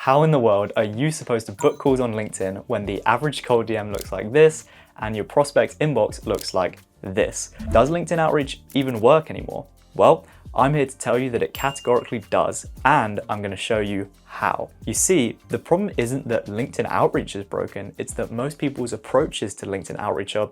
How in the world are you supposed to book calls on LinkedIn when the average cold DM looks like this and your prospect's inbox looks like this? Does LinkedIn outreach even work anymore? Well, I'm here to tell you that it categorically does, and I'm going to show you how. You see, the problem isn't that LinkedIn outreach is broken, it's that most people's approaches to LinkedIn outreach are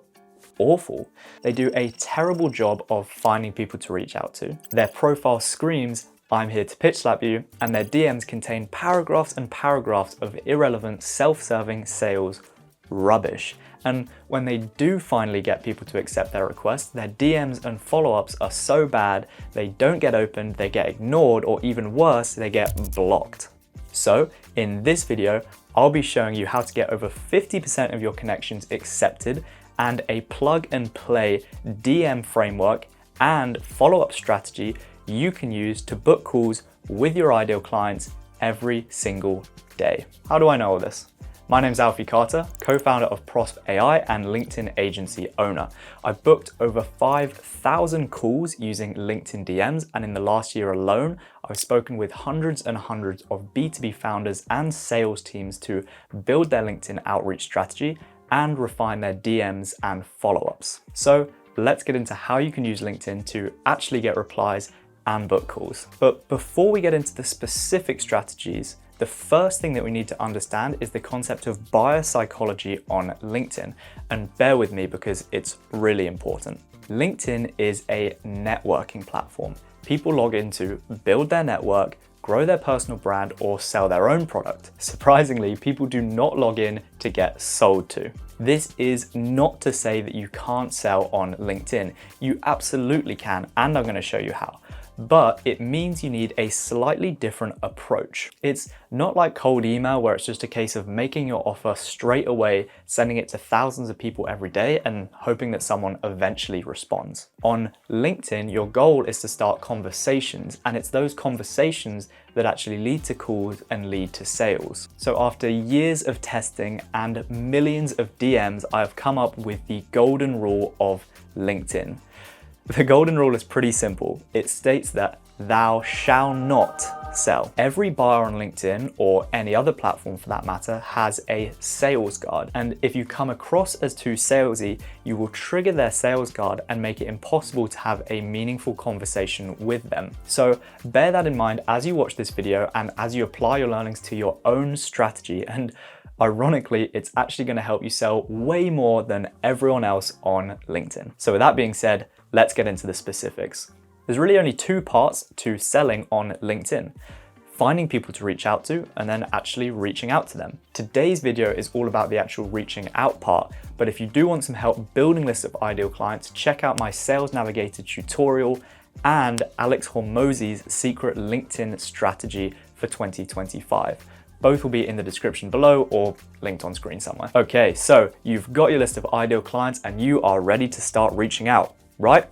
awful. They do a terrible job of finding people to reach out to. Their profile screams, "I'm here to pitch slap you," and their DMs contain paragraphs and paragraphs of irrelevant, self-serving sales rubbish. And when they do finally get people to accept their request, their DMs and follow-ups are so bad, they don't get opened, they get ignored, or even worse, they get blocked. So in this video, I'll be showing you how to get over 50% of your connections accepted and a plug and play DM framework and follow-up strategy you can use to book calls with your ideal clients every single day. How do I know all this? My name's Alfie Carter, co-founder of Prosp AI and LinkedIn agency owner. I've booked over 5,000 calls using LinkedIn DMs, and in the last year alone, I've spoken with hundreds and hundreds of B2B founders and sales teams to build their LinkedIn outreach strategy and refine their DMs and follow-ups. So let's get into how you can use LinkedIn to actually get replies and book calls. But before we get into the specific strategies, the first thing that we need to understand is the concept of buyer psychology on LinkedIn. And bear with me because it's really important. LinkedIn is a networking platform. People log in to build their network, grow their personal brand, or sell their own product. Surprisingly, people do not log in to get sold to. This is not to say that you can't sell on LinkedIn. You absolutely can, and I'm going to show you how. But it means you need a slightly different approach. It's not like cold email where it's just a case of making your offer straight away, sending it to thousands of people every day and hoping that someone eventually responds. On LinkedIn, your goal is to start conversations, and it's those conversations that actually lead to calls and lead to sales. So after years of testing and millions of DMs, I have come up with the golden rule of LinkedIn. The golden rule is pretty simple. It states that thou shall not sell. Every buyer on LinkedIn, or any other platform for that matter, has a sales guard. And if you come across as too salesy, you will trigger their sales guard and make it impossible to have a meaningful conversation with them. So bear that in mind as you watch this video and as you apply your learnings to your own strategy. And ironically, it's actually going to help you sell way more than everyone else on LinkedIn. So with that being said, let's get into the specifics. There's really only two parts to selling on LinkedIn: finding people to reach out to and then actually reaching out to them. Today's video is all about the actual reaching out part, but if you do want some help building lists of ideal clients, check out my Sales Navigator tutorial and Alex Hormozi's secret LinkedIn strategy for 2025. Both will be in the description below or linked on screen somewhere. Okay, so you've got your list of ideal clients and you are ready to start reaching out, right?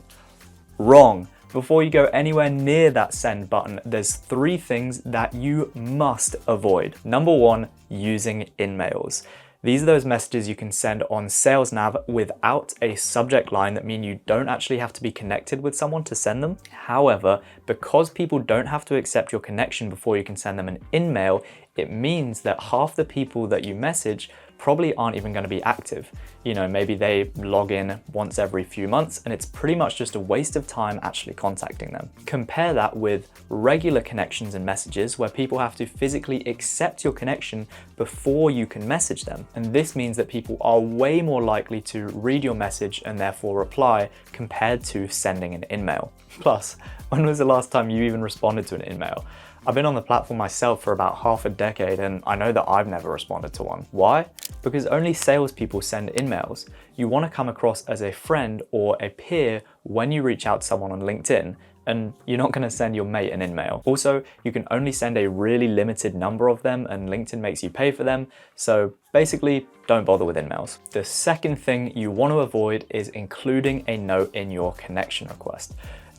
Wrong. Before you go anywhere near that send button, there's three things that you must avoid. Number one, using in-mails. These are those messages you can send on Sales Nav without a subject line that mean you don't actually have to be connected with someone to send them. However, because people don't have to accept your connection before you can send them an in-mail, it means that half the people that you message probably aren't even going to be active. You know, maybe they log in once every few months and it's pretty much just a waste of time actually contacting them. Compare that with regular connections and messages where people have to physically accept your connection before you can message them. And this means that people are way more likely to read your message and therefore reply compared to sending an in-mail. Plus, when was the last time you even responded to an in-mail? I've been on the platform myself for about half a decade and I know that I've never responded to one. Why? Because only salespeople send in-mails. You want to come across as a friend or a peer when you reach out to someone on LinkedIn, and you're not going to send your mate an in-mail. Also, you can only send a really limited number of them and LinkedIn makes you pay for them. So basically, don't bother with in-mails. The second thing you want to avoid is including a note in your connection request.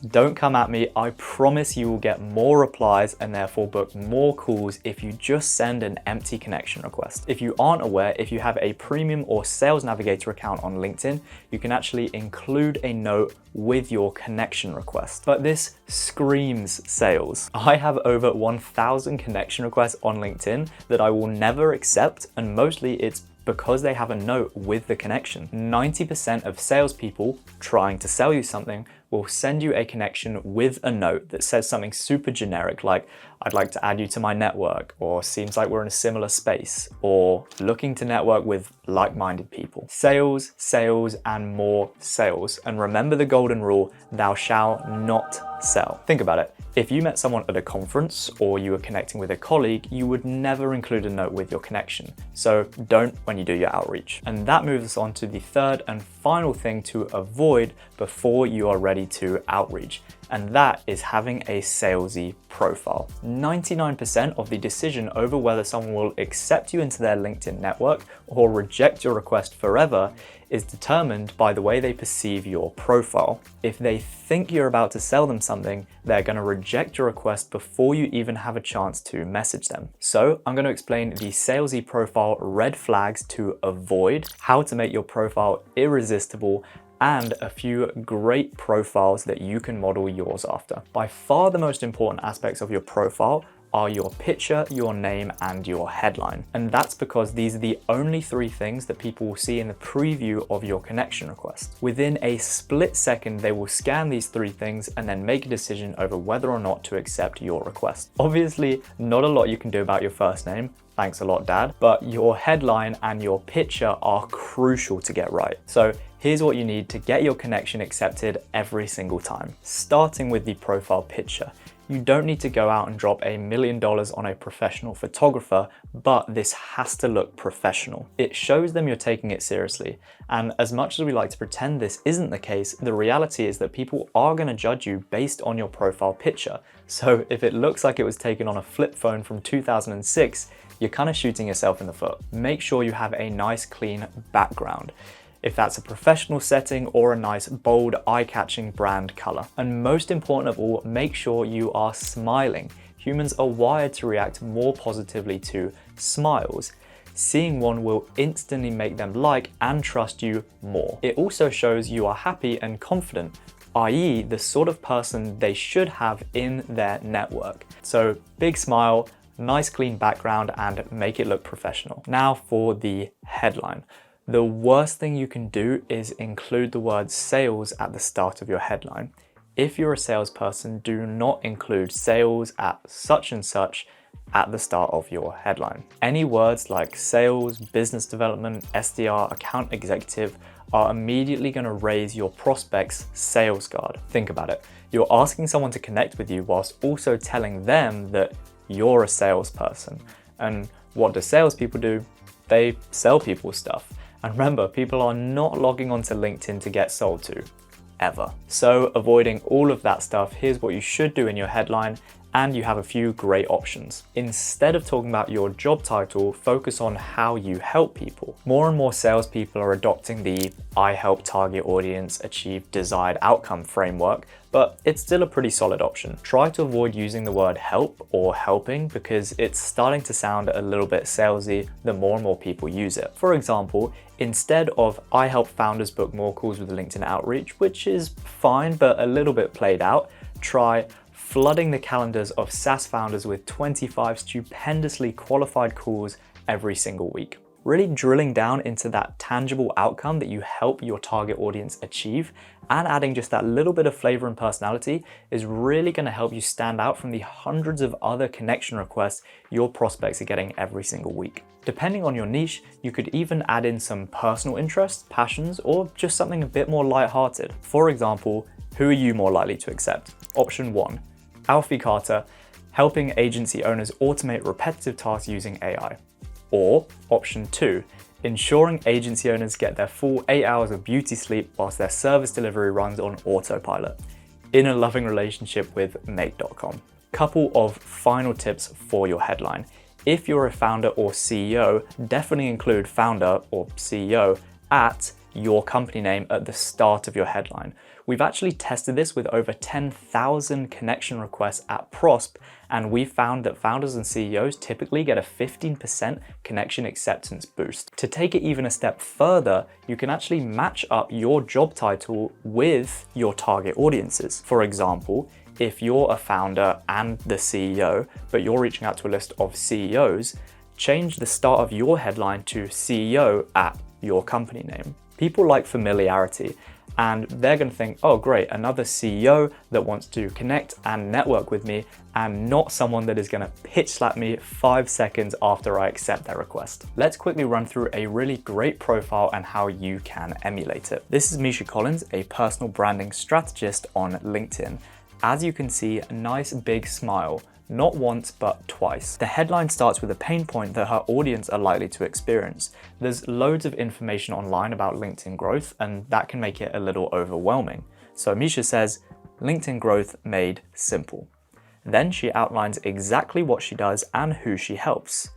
Don't come at me. I promise you will get more replies and therefore book more calls if you just send an empty connection request. If you aren't aware, if you have a premium or sales navigator account on LinkedIn, you can actually include a note with your connection request. But this screams sales. I have over 1,000 connection requests on LinkedIn that I will never accept, and mostly it's because they have a note with the connection. 90% of salespeople trying to sell you something will send you a connection with a note that says something super generic like, I'd like to add you to my network, or seems like we're in a similar space, or looking to network with like-minded people. Sales, sales, and more sales. And remember the golden rule, thou shalt not sell. Think about it. If you met someone at a conference or you were connecting with a colleague, you would never include a note with your connection. So don't when you do your outreach. And that moves us on to the third and final thing to avoid before you are ready to outreach. And that is having a salesy profile. 99% of the decision over whether someone will accept you into their LinkedIn network or reject your request forever is determined by the way they perceive your profile. If they think you're about to sell them something, they're going to reject your request before you even have a chance to message them. So I'm going to explain the salesy profile red flags to avoid, how to make your profile irresistible, and a few great profiles that you can model yours after. By far the most important aspects of your profile are your picture, your name, and your headline. And that's because these are the only three things that people will see in the preview of your connection request. Within a split second, they will scan these three things and then make a decision over whether or not to accept your request. Obviously, not a lot you can do about your first name. Thanks a lot, Dad. But your headline and your picture are crucial to get right. So here's what you need to get your connection accepted every single time. Starting with the profile picture. You don't need to go out and drop $1 million on a professional photographer, but this has to look professional. It shows them you're taking it seriously. And as much as we like to pretend this isn't the case, the reality is that people are going to judge you based on your profile picture. So if it looks like it was taken on a flip phone from 2006, you're kind of shooting yourself in the foot. Make sure you have a nice clean background, if that's a professional setting or a nice, bold, eye-catching brand color. And most important of all, make sure you are smiling. Humans are wired to react more positively to smiles. Seeing one will instantly make them like and trust you more. It also shows you are happy and confident, i.e. the sort of person they should have in their network. So big smile, nice clean background, and make it look professional. Now for the headline. The worst thing you can do is include the word sales at the start of your headline. If you're a salesperson, do not include sales at such and such at the start of your headline. Any words like sales, business development, SDR, account executive are immediately going to raise your prospect's sales guard. Think about it. You're asking someone to connect with you whilst also telling them that you're a salesperson. And what do salespeople do? They sell people stuff. And remember, people are not logging onto LinkedIn to get sold to, ever. So avoiding all of that stuff, here's what you should do in your headline, and you have a few great options. Instead of talking about your job title, focus on how you help people. More and more salespeople are adopting the I help target audience achieve desired outcome framework, but it's still a pretty solid option. Try to avoid using the word help or helping because it's starting to sound a little bit salesy the more and more people use it. For example, instead of I help founders book more calls with LinkedIn outreach, which is fine but a little bit played out, try flooding the calendars of SaaS founders with 25 stupendously qualified calls every single week. Really drilling down into that tangible outcome that you help your target audience achieve and adding just that little bit of flavor and personality is really going to help you stand out from the hundreds of other connection requests your prospects are getting every single week. Depending on your niche, you could even add in some personal interests, passions, or just something a bit more lighthearted. For example, who are you more likely to accept? Option 1. Alfie Carter, helping agency owners automate repetitive tasks using AI. Or option 2, ensuring agency owners get their full 8 hours of beauty sleep whilst their service delivery runs on autopilot. In a loving relationship with Mate.com. Couple of final tips for your headline. If you're a founder or CEO, definitely include founder or CEO at your company name at the start of your headline. We've actually tested this with over 10,000 connection requests at Prosp, and we found that founders and CEOs typically get a 15% connection acceptance boost. To take it even a step further, you can actually match up your job title with your target audiences. For example, if you're a founder and the CEO, but you're reaching out to a list of CEOs, change the start of your headline to CEO at your company name. People like familiarity, and they're going to think, oh great, another CEO that wants to connect and network with me, and not someone that is going to pitch slap me 5 seconds after I accept their request. Let's quickly run through a really great profile and how you can emulate it. This is Misha Collins, a personal branding strategist on LinkedIn. As you can see, a nice big smile. Not once, but twice. The headline starts with a pain point that her audience are likely to experience. There's loads of information online about LinkedIn growth, and that can make it a little overwhelming. So Misha says, LinkedIn growth made simple. Then she outlines exactly what she does and who she helps.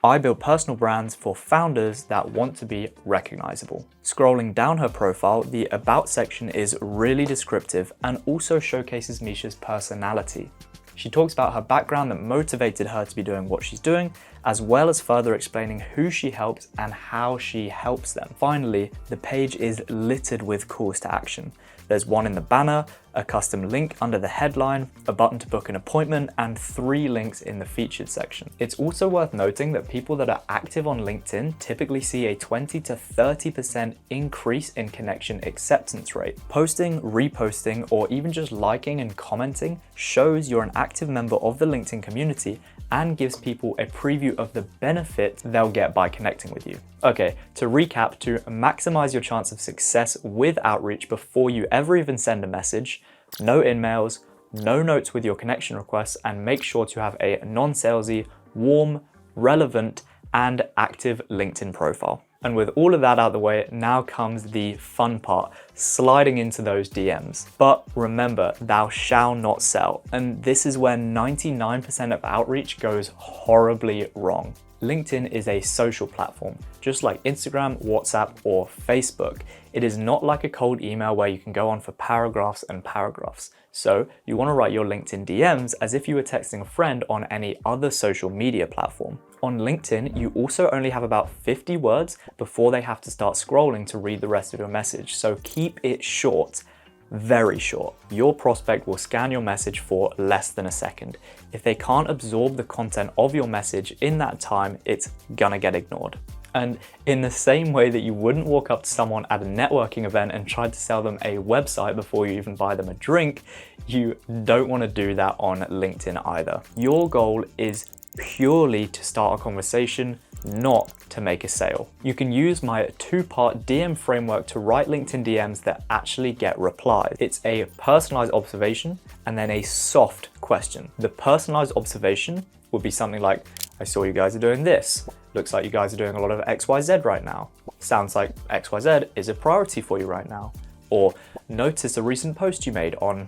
I build personal brands for founders that want to be recognizable. Scrolling down her profile, the About section is really descriptive and also showcases Misha's personality. She talks about her background that motivated her to be doing what she's doing, as well as further explaining who she helps and how she helps them. Finally, the page is littered with calls to action. There's one in the banner, a custom link under the headline, a button to book an appointment, and 3 links in the featured section. It's also worth noting that people that are active on LinkedIn typically see a 20 to 30% increase in connection acceptance rate. Posting, reposting, or even just liking and commenting shows you're an active member of the LinkedIn community and gives people a preview of the benefit they'll get by connecting with you. Okay, to recap, to maximize your chance of success with outreach before you ever even send a message, no in-mails, no notes with your connection requests, and make sure to have a non-salesy, warm, relevant, and active LinkedIn profile. And with all of that out of the way, now comes the fun part, sliding into those DMs. But remember, thou shalt not sell. And this is where 99% of outreach goes horribly wrong. LinkedIn is a social platform, just like Instagram, WhatsApp, or Facebook. It is not like a cold email where you can go on for paragraphs and paragraphs. So you want to write your LinkedIn DMs as if you were texting a friend on any other social media platform. On LinkedIn, you also only have about 50 words before they have to start scrolling to read the rest of your message. So keep it short. Very short. Your prospect will scan your message for less than a second. If they can't absorb the content of your message in that time, it's gonna get ignored. And in the same way that you wouldn't walk up to someone at a networking event and try to sell them a website before you even buy them a drink, you don't want to do that on LinkedIn either. Your goal is purely to start a conversation, not to make a sale. You can use my 2-part DM framework to write LinkedIn DMs that actually get replies. It's a personalized observation and then a soft question. The personalized observation would be something like, I saw you guys are doing this. Looks like you guys are doing a lot of XYZ right now. Sounds like XYZ is a priority for you right now. Or notice a recent post you made on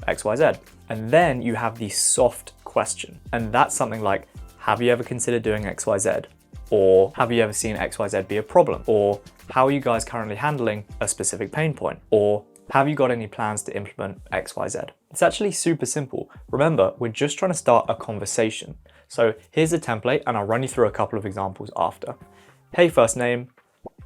XYZ. And then you have the soft question. And that's something like, have you ever considered doing XYZ? Or have you ever seen XYZ be a problem? Or how are you guys currently handling a specific pain point? Or have you got any plans to implement XYZ? It's actually super simple. Remember, we're just trying to start a conversation. So here's a template and I'll run you through a couple of examples after. Hey, first name,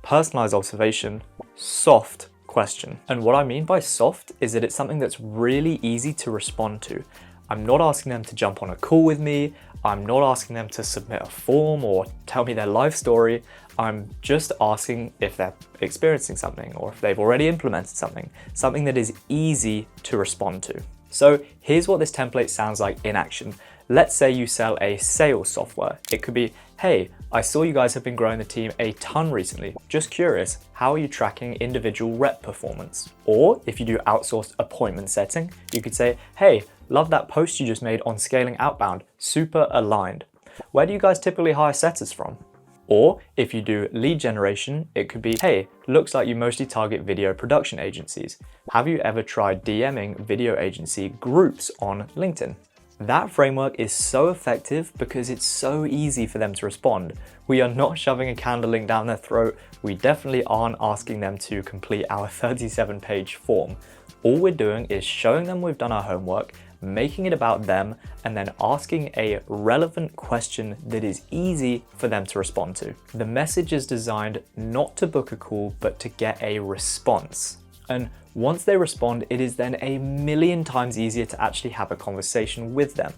personalized observation, soft question. And what I mean by soft is that it's something that's really easy to respond to. I'm not asking them to jump on a call with me. I'm not asking them to submit a form or tell me their life story. I'm just asking if they're experiencing something or if they've already implemented something that is easy to respond to. So here's what this template sounds like in action. Let's say you sell a sales software. It could be, hey, I saw you guys have been growing the team a ton recently. Just curious, how are you tracking individual rep performance? Or if you do outsourced appointment setting, you could say, hey, love that post you just made on scaling outbound, super aligned. Where do you guys typically hire setters from? Or if you do lead generation, it could be, hey, looks like you mostly target video production agencies. Have you ever tried DMing video agency groups on LinkedIn? That framework is so effective because it's so easy for them to respond. We are not shoving a calendar link down their throat. We definitely aren't asking them to complete our 37-page form. All we're doing is showing them we've done our homework, making it about them, and then asking a relevant question that is easy for them to respond to. The message is designed not to book a call, but to get a response. And once they respond, it is then a million times easier to actually have a conversation with them.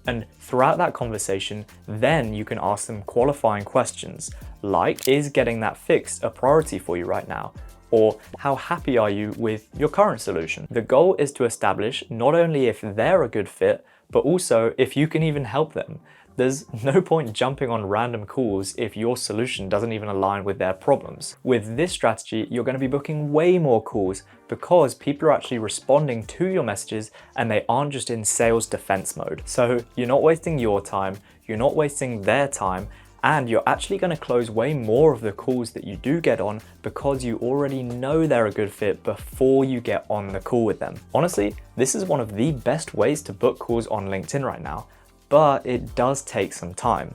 And throughout that conversation, then you can ask them qualifying questions like, is getting that fixed a priority for you right now? Or how happy are you with your current solution? The goal is to establish not only if they're a good fit, but also if you can even help them. There's no point jumping on random calls if your solution doesn't even align with their problems. With this strategy, you're going to be booking way more calls because people are actually responding to your messages and they aren't just in sales defense mode. So you're not wasting your time, you're not wasting their time, and you're actually going to close way more of the calls that you do get on because you already know they're a good fit before you get on the call with them. Honestly, this is one of the best ways to book calls on LinkedIn right now, but it does take some time.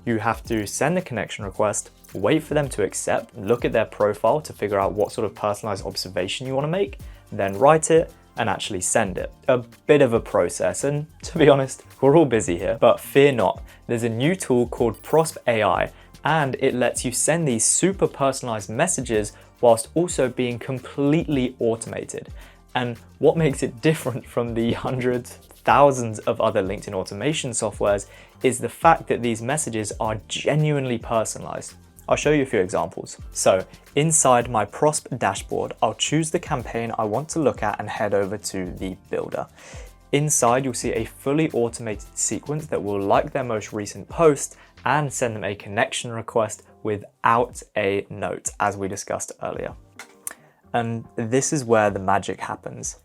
You have to send the connection request, wait for them to accept, look at their profile to figure out what sort of personalized observation you want to make, then write it, and actually send it. A bit of a process, and to be honest, we're all busy here, but fear not. There's a new tool called Prosp AI, and it lets you send these super personalized messages whilst also being completely automated. And what makes it different from the hundreds, thousands of other LinkedIn automation softwares is the fact that these messages are genuinely personalized. I'll show you a few examples. So inside my Prosp dashboard, I'll choose the campaign I want to look at and head over to the builder. Inside, you'll see a fully automated sequence that will like their most recent post and send them a connection request without a note, as we discussed earlier. And this is where the magic happens.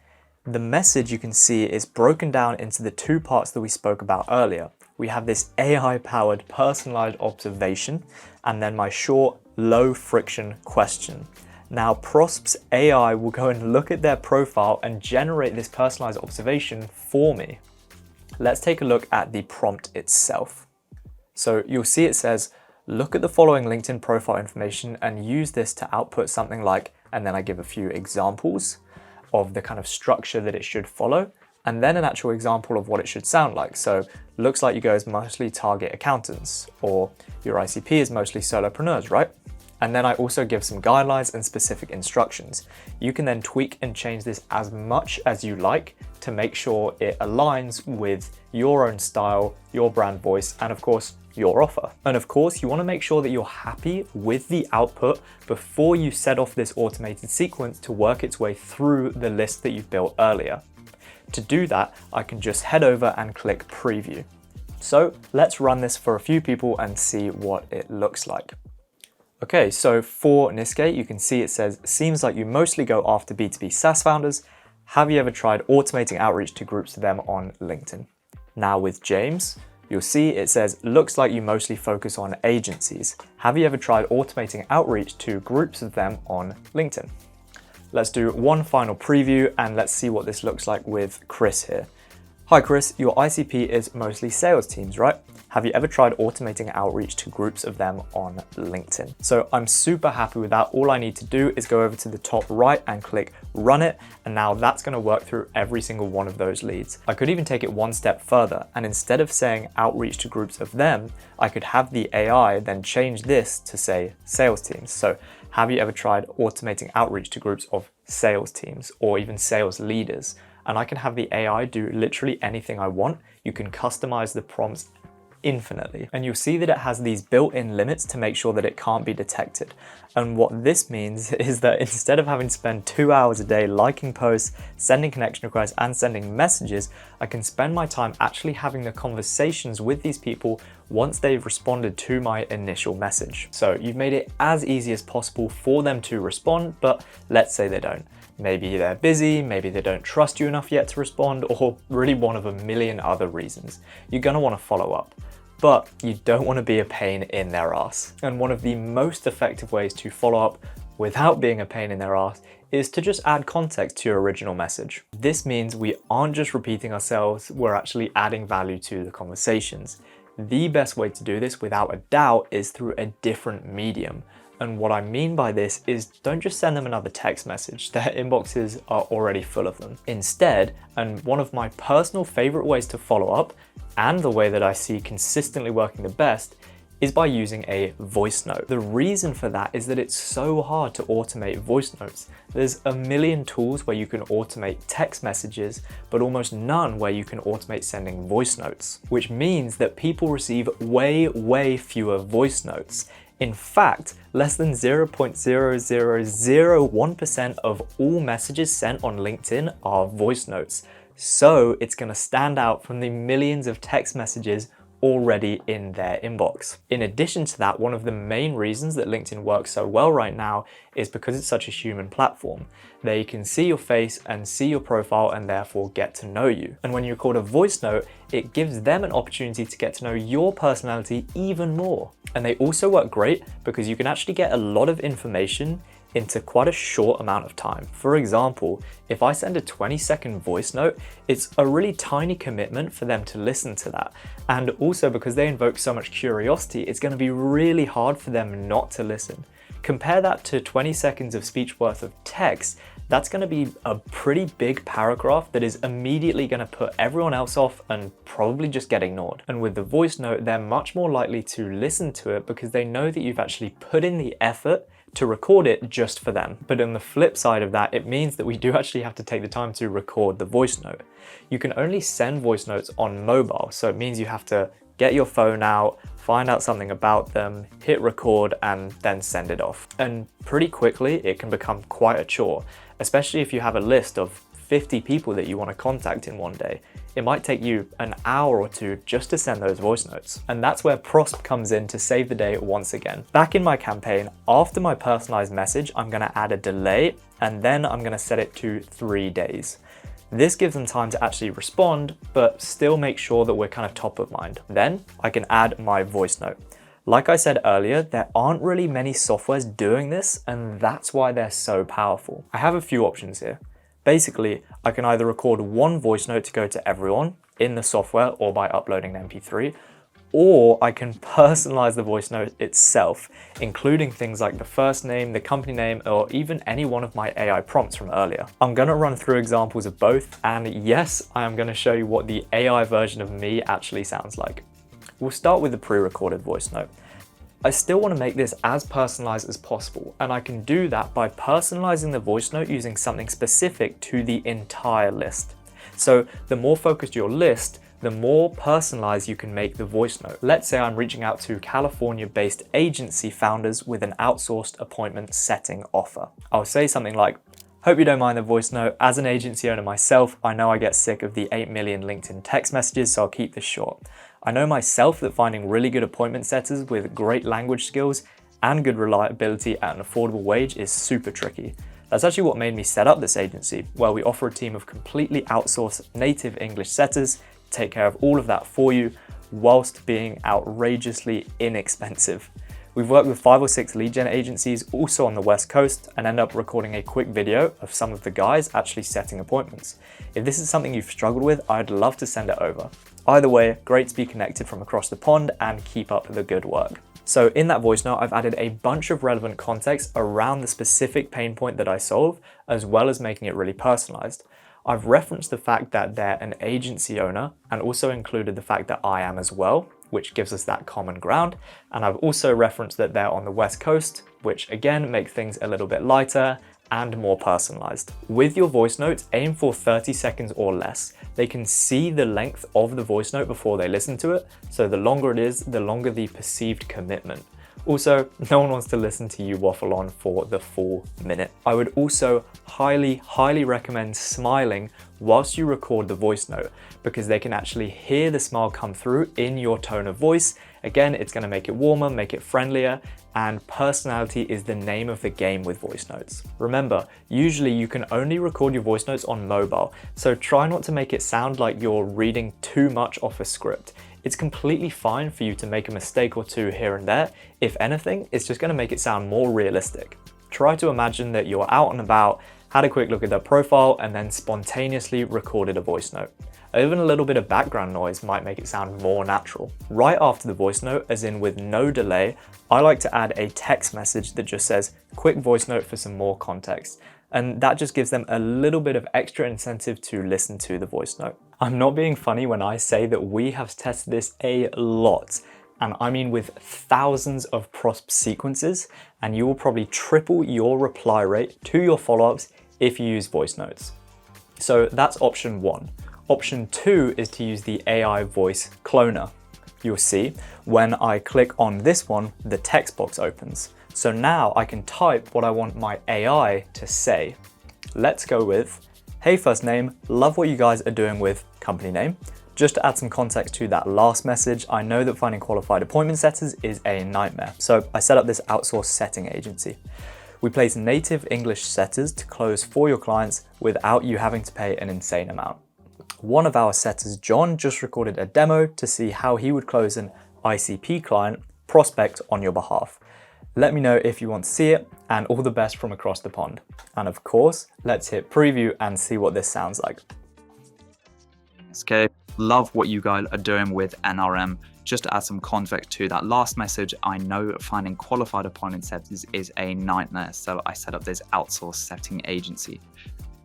The message you can see is broken down into the two parts that we spoke about earlier. We have this AI-powered personalized observation, and then my short, low friction question. Now, Prosp's AI will go and look at their profile and generate this personalized observation for me. Let's take a look at the prompt itself. So you'll see it says, look at the following LinkedIn profile information and use this to output something like, and then I give a few examples of the kind of structure that it should follow, and then an actual example of what it should sound like. So looks like you guys mostly target accountants, or your ICP is mostly solopreneurs, right? And then I also give some guidelines and specific instructions. You can then tweak and change this as much as you like to make sure it aligns with your own style, your brand voice, and of course, your offer. And of course, you want to make sure that you're happy with the output before you set off this automated sequence to work its way through the list that you've built earlier. To do that, I can just head over and click preview. So let's run this for a few people and see what it looks like. Okay, so for Niske, you can see it says, seems like you mostly go after B2B SaaS founders. Have you ever tried automating outreach to groups of them on LinkedIn? Now with James, you'll see it says, looks like you mostly focus on agencies. Have you ever tried automating outreach to groups of them on LinkedIn? Let's do one final preview and let's see what this looks like with Chris here. Hi Chris, your ICP is mostly sales teams, right? Have you ever tried automating outreach to groups of them on LinkedIn? So I'm super happy with that. All I need to do is go over to the top right and click run it. And now that's going to work through every single one of those leads. I could even take it one step further. And instead of saying outreach to groups of them, I could have the AI then change this to say sales teams. So have you ever tried automating outreach to groups of sales teams or even sales leaders? And I can have the AI do literally anything I want. You can customize the prompts infinitely. And you'll see that it has these built-in limits to make sure that it can't be detected. And what this means is that instead of having to spend 2 hours a day liking posts, sending connection requests, and sending messages, I can spend my time actually having the conversations with these people once they've responded to my initial message. So you've made it as easy as possible for them to respond, but let's say they don't. Maybe they're busy, maybe they don't trust you enough yet to respond, or really one of a million other reasons. You're gonna wanna follow up, but you don't wanna be a pain in their ass. And one of the most effective ways to follow up without being a pain in their ass, is to just add context to your original message. This means we aren't just repeating ourselves, we're actually adding value to the conversations. The best way to do this, without a doubt, is through a different medium. And what I mean by this is don't just send them another text message. Their inboxes are already full of them. Instead, and one of my personal favorite ways to follow up, and the way that I see consistently working the best, is by using a voice note. The reason for that is that it's so hard to automate voice notes. There's a million tools where you can automate text messages, but almost none where you can automate sending voice notes, which means that people receive way fewer voice notes. In fact, less than 0.0001% of all messages sent on LinkedIn are voice notes. So it's going to stand out from the millions of text messages already in their inbox. In addition to that, one of the main reasons that LinkedIn works so well right now is because it's such a human platform. They can see your face and see your profile and therefore get to know you. And when you record a voice note, it gives them an opportunity to get to know your personality even more. And they also work great because you can actually get a lot of information into quite a short amount of time. For example, if I send a 20-second voice note, it's a really tiny commitment for them to listen to that. And also because they invoke so much curiosity, it's going to be really hard for them not to listen. Compare that to 20 seconds of speech worth of text. That's going to be a pretty big paragraph that is immediately going to put everyone else off and probably just get ignored. And with the voice note, they're much more likely to listen to it because they know that you've actually put in the effort to record it just for them. But on the flip side of that, it means that we do actually have to take the time to record the voice note. You can only send voice notes on mobile, so it means you have to get your phone out, find out something about them, hit record, and then send it off. And pretty quickly, it can become quite a chore, especially if you have a list of 50 people that you want to contact in one day. It might take you an hour or two just to send those voice notes. And that's where Prosp comes in to save the day once again. Back in my campaign, after my personalized message, I'm going to add a delay, and then I'm going to set it to 3 days. This gives them time to actually respond, but still make sure that we're kind of top of mind. Then I can add my voice note. Like I said earlier, there aren't really many softwares doing this, and that's why they're so powerful. I have a few options here. Basically, I can either record one voice note to go to everyone in the software or by uploading an MP3, or I can personalize the voice note itself, including things like the first name, the company name, or even any one of my AI prompts from earlier. I'm going to run through examples of both, and yes, I am going to show you what the AI version of me actually sounds like. We'll start with the pre-recorded voice note. I still want to make this as personalized as possible, and I can do that by personalizing the voice note using something specific to the entire list. So the more focused your list, the more personalized you can make the voice note. Let's say I'm reaching out to California-based agency founders with an outsourced appointment setting offer. I'll say something like, "Hope you don't mind the voice note. As an agency owner myself, I know I get sick of the 8 million LinkedIn text messages, so I'll keep this short. I know myself that finding really good appointment setters with great language skills and good reliability at an affordable wage is super tricky. That's actually what made me set up this agency, where we offer a team of completely outsourced native English setters, take care of all of that for you, whilst being outrageously inexpensive. We've worked with 5 or 6 lead gen agencies also on the West Coast and end up recording a quick video of some of the guys actually setting appointments. If this is something you've struggled with, I'd love to send it over. Either way, great to be connected from across the pond and keep up the good work." So in that voice note, I've added a bunch of relevant context around the specific pain point that I solve, as well as making it really personalized. I've referenced the fact that they're an agency owner and also included the fact that I am as well, which gives us that common ground. And I've also referenced that they're on the West Coast, which again makes things a little bit lighter and more personalized. With your voice notes, aim for 30 seconds or less. They can see the length of the voice note before they listen to it, so the longer it is, the longer the perceived commitment. Also, no one wants to listen to you waffle on for the full minute. I would also highly recommend smiling whilst you record the voice note, because they can actually hear the smile come through in your tone of voice. Again, it's going to make it warmer, make it friendlier, and personality is the name of the game with voice notes. Remember, usually you can only record your voice notes on mobile, so try not to make it sound like you're reading too much off a script. It's completely fine for you to make a mistake or two here and there. If anything, it's just going to make it sound more realistic. Try to imagine that you're out and about, had a quick look at their profile, and then spontaneously recorded a voice note. Even a little bit of background noise might make it sound more natural. Right after the voice note, as in with no delay, I like to add a text message that just says, quick voice note for some more context. And that just gives them a little bit of extra incentive to listen to the voice note. I'm not being funny when I say that we have tested this a lot. And I mean with thousands of Prosp sequences, and you will probably triple your reply rate to your follow-ups if you use voice notes. So that's option 1. Option 2 is to use the AI voice cloner. You'll see when I click on this one, the text box opens. So now I can type what I want my AI to say. Let's go with, hey first name, love what you guys are doing with company name. Just to add some context to that last message, I know that finding qualified appointment setters is a nightmare. So I set up this outsourced setting agency. We place native English setters to close for your clients without you having to pay an insane amount. One of our setters, John, just recorded a demo to see how he would close an ICP client prospect on your behalf. Let me know if you want to see it, and all the best from across the pond. And of course, let's hit preview and see what this sounds like. Okay, love what you guys are doing with NRM. Just to add some context to that last message, I know finding qualified appointment setters is a nightmare, so I set up this outsourced setting agency.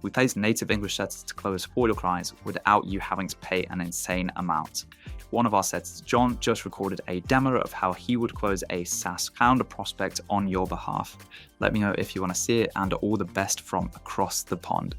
We place native English setters to close for your clients without you having to pay an insane amount. One of our setters, John, just recorded a demo of how he would close a SaaS founder prospect on your behalf. Let me know if you want to see it, and all the best from across the pond.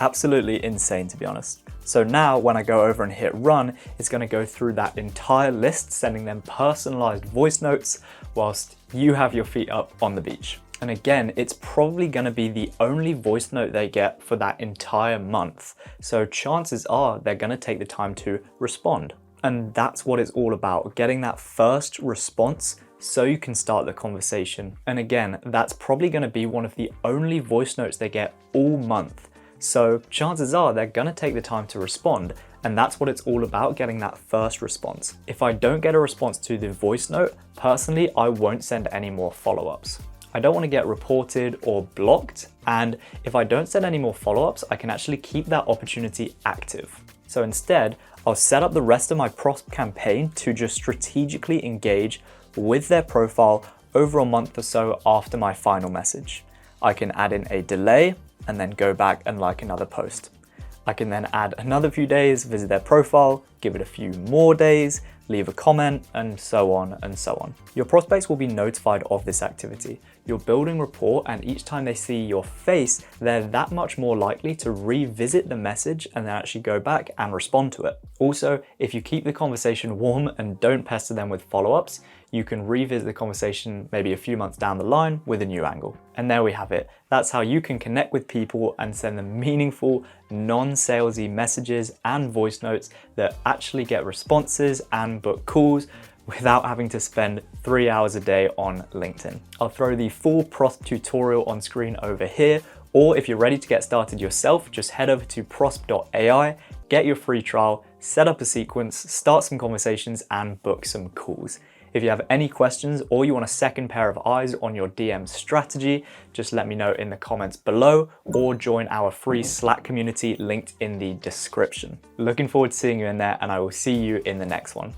Absolutely insane, to be honest. So now when I go over and hit run, it's going to go through that entire list, sending them personalized voice notes whilst you have your feet up on the beach. And again, it's probably going to be the only voice note they get for that entire month. So chances are they're going to take the time to respond. And that's what it's all about, getting that first response so you can start the conversation. And again, that's probably going to be one of the only voice notes they get all month. So chances are they're going to take the time to respond, and that's what it's all about, getting that first response. If I don't get a response to the voice note, personally, I won't send any more follow-ups. I don't want to get reported or blocked, and if I don't send any more follow-ups, I can actually keep that opportunity active. So instead, I'll set up the rest of my Prosp campaign to just strategically engage with their profile over a month or so after my final message. I can add in a delay and then go back and like another post. I can then add another few days, visit their profile, give it a few more days, leave a comment, and so on and so on. Your prospects will be notified of this activity. You're building rapport, and each time they see your face, they're that much more likely to revisit the message and then actually go back and respond to it. Also, if you keep the conversation warm and don't pester them with follow-ups, you can revisit the conversation maybe a few months down the line with a new angle. And there we have it. That's how you can connect with people and send them meaningful, non-salesy messages and voice notes that actually get responses and book calls without having to spend 3 hours a day on LinkedIn. I'll throw the full Prosp tutorial on screen over here, or if you're ready to get started yourself, just head over to Prosp AI, get your free trial, set up a sequence, start some conversations, and book some calls. If you have any questions or you want a second pair of eyes on your DM strategy, just let me know in the comments below or join our free Slack community linked in the description. Looking forward to seeing you in there, and I will see you in the next one.